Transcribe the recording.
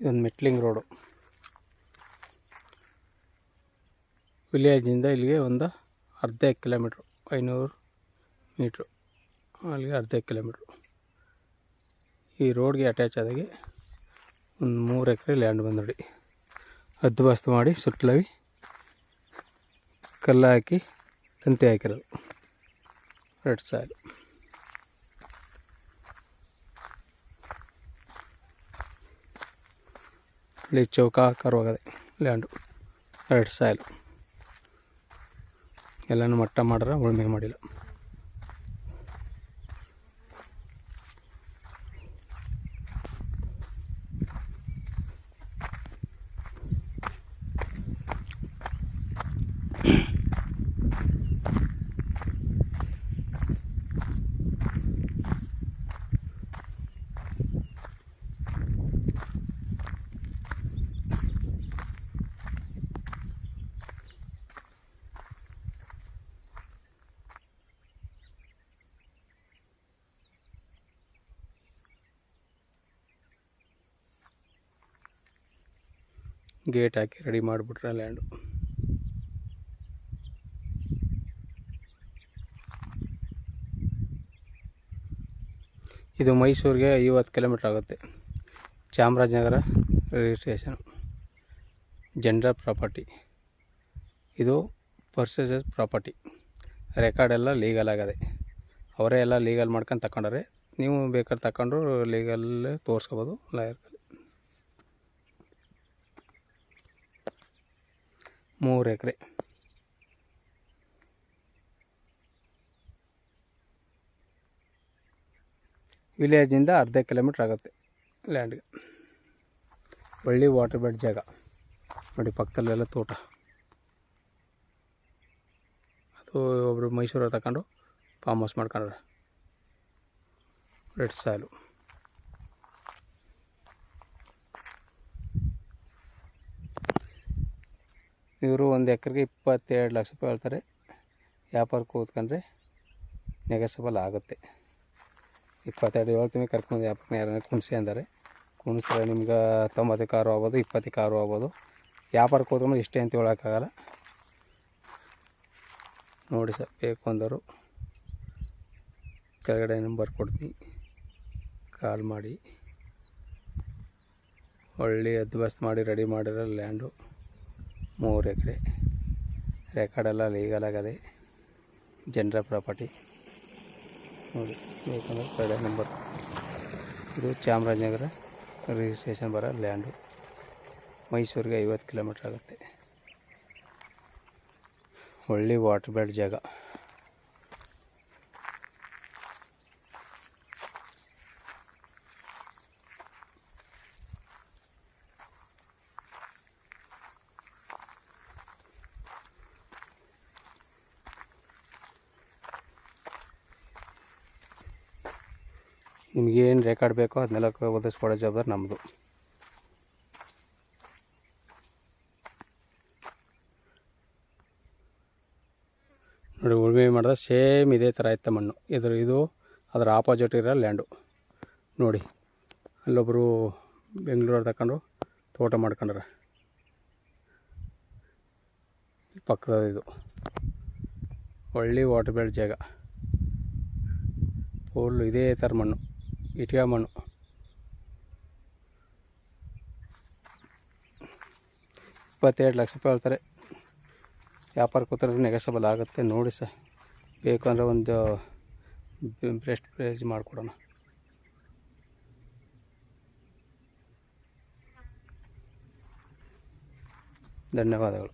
ಇದೊಂದು metalling road. ವಿಲೇಜಿಂದ ಇಲ್ಲಿಗೆ ಒಂದು ಅರ್ಧ ಕಿಲೋಮೀಟ್ರು, 500 ಮೀಟ್ರು, ಅಲ್ಲಿಗೆ ಅರ್ಧ ಕಿಲೋಮೀಟ್ರು. ಈ ರೋಡ್ಗೆ ಅಟ್ಯಾಚ್ ಆದಾಗೆ ಒಂದು 3 ಎಕರೆ ಲ್ಯಾಂಡ್ ಬಂದು ಹದ್ದುಬಸ್ತು ಮಾಡಿ ಸುತ್ತಲವಿ ಕಲ್ಲು ಹಾಕಿ ತಂತಿ ಹಾಕಿರೋದು. Red soil. ಇಲ್ಲಿ ಚೌಕಾಕಾರವಾಗದೆ ಲ್ಯಾಂಡು. Red soil. ಎಲ್ಲನೂ ಮಟ್ಟ ಮಾಡ್ರೆ ಉಳುಮೆ ಮಾಡಿಲ್ಲ. ಗೇಟ್ ಹಾಕಿ ರೆಡಿ ಮಾಡಿಬಿಟ್ರೆ ಲ್ಯಾಂಡು. ಇದು ಮೈಸೂರಿಗೆ 50 ಕಿಲೋಮೀಟ್ರ್ ಆಗುತ್ತೆ. Chamarajanagar registration, general property. ಇದು ಪರ್ಸೇಸಸ್ ಪ್ರಾಪರ್ಟಿ. ರೆಕಾರ್ಡ್ ಎಲ್ಲ ಲೀಗಲ್ ಆಗದೆ. ಅವರೇ ಎಲ್ಲ ಲೀಗಲ್ ಮಾಡ್ಕೊಂಡು ತಗೊಂಡರೆ, ನೀವು ಬೇಕಾದ್ರೆ ತಗೊಂಡು ಲೀಗಲ್ ತೋರಿಸ್ಕೋಬೋದು ಲಾಯರ್ಗಳಲ್ಲಿ. 3 ಎಕರೆ. ವಿಲೇಜಿಂದ ಅರ್ಧ ಕಿಲೋಮೀಟ್ರ್ ಆಗುತ್ತೆ ಲ್ಯಾಂಡ್ಗೆ. ಒಳ್ಳೆ ವಾಟರ್ ಬೆಡ್ ಜಾಗ ನೋಡಿ, ಪಕ್ಕದಲ್ಲೆಲ್ಲ ತೋಟ. ಅದು ಒಬ್ಬರು ಮೈಸೂರಲ್ಲಿ ತಗೊಂಡು ಫಾರ್ಮ್ ಹೌಸ್ ಮಾಡ್ಕೊಂಡ್ರೆ. Red soil. ಇವರು 1 ಎಕರೆಗೆ 22 ಲಕ್ಷ ರೂಪಾಯಿ ಹೇಳ್ತಾರೆ. ವ್ಯಾಪಾರಕ್ಕೆ ಕೂತ್ಕೊಂಡ್ರೆ ನೆಗೆಸಬಲ್ ಆಗುತ್ತೆ. 22 ಹೇಳ್ತೀವಿ, ಕರ್ಕೊಂಡು ವ್ಯಾಪಾರನ ಯಾರನ್ನ ಕುಣಿಸಿ ಅಂತಾರೆ. ಕುಣಿಸಿದ್ರೆ ನಿಮ್ಗೆ 90 ಕಾರು ಆಗ್ಬೋದು, 20 ಕಾರು ಆಗ್ಬೋದು. ವ್ಯಾಪಾರಕ್ಕೆ ಕೂತ್ಕೊಂಡು ಇಷ್ಟೇ ಅಂತ ಹೇಳೋಕ್ಕಾಗಲ್ಲ. ನೋಡಿ ಸರ್, ಬೇಕು ಅಂದವರು ಕೆಳಗಡೆ ನಂಬರ್ ಕೊಡ್ತೀನಿ, ಕಾಲ್ ಮಾಡಿ. ಒಳ್ಳೆ ಹದ್ದುಬಸ್ತು ಮಾಡಿ ರೆಡಿ ಮಾಡಿರೋ ಲ್ಯಾಂಡು. 3 ಎಕರೆ. ರೆಕಾರ್ಡೆಲ್ಲ ಲೀಗಲ್ ಆಗದೆ. ಜನರಲ್ ಪ್ರಾಪರ್ಟಿ ನೋಡಿ, ಬೇಕಂದ್ರೆ ಕಡೆ ನಂಬರ್. ಇದು ಚಾಮರಾಜನಗರ ರಿಜಿಸ್ಟ್ರೇಷನ್ ಬರೋ ಲ್ಯಾಂಡು. ಮೈಸೂರಿಗೆ 50 ಕಿಲೋಮೀಟ್ರ್ ಆಗುತ್ತೆ. ಒಳ್ಳೆ ವಾಟರ್ ಬೆಡ್ ಜಾಗ. ನಿಮಗೇನು ರೆಕಾರ್ಡ್ ಬೇಕೋ ಅದನ್ನೆಲ್ಲ ಒದಗಿಸ್ಕೊಡೋ ಜವಾಬ್ದಾರಿ ನಮ್ಮದು. ನೋಡಿ, ಉಳುಮೆ ಮಾಡಿದ್ರೆ ಸೇಮ್ ಇದೇ ಥರ ಇತ್ತು ಮಣ್ಣು. ಇದು ಅದರ ಆಪೋಸಿಟ್ ಇರೋ ಲ್ಯಾಂಡು ನೋಡಿ. ಅಲ್ಲೊಬ್ಬರು ಬೆಂಗಳೂರು ತಗೊಂಡು ತೋಟ ಮಾಡ್ಕೊಂಡ್ರೆ, ಪಕ್ಕದ ಇದು ಒಳ್ಳೆ ವಾಟರ್ ಬೆಡ್ ಜಾಗ. ಫುಲ್ಲು ಇದೇ ಥರ ಮಣ್ಣು, ಇಟ್ಟಿಗೆ ಮಣ್ಣು. 22 ಲಕ್ಷ ರೂಪಾಯಿ ಹೇಳ್ತಾರೆ. ವ್ಯಾಪಾರ ಕೂತ್ರೆ ನೆಗೆಸಬಲ್ ಆಗುತ್ತೆ. ನೋಡಿ ಸರ್, ಬೇಕು ಅಂದರೆ ಒಂದು ಬೆಸ್ಟ್ ಪ್ರೈಸ್ ಮಾಡಿಕೊಡೋಣ. ಧನ್ಯವಾದಗಳು.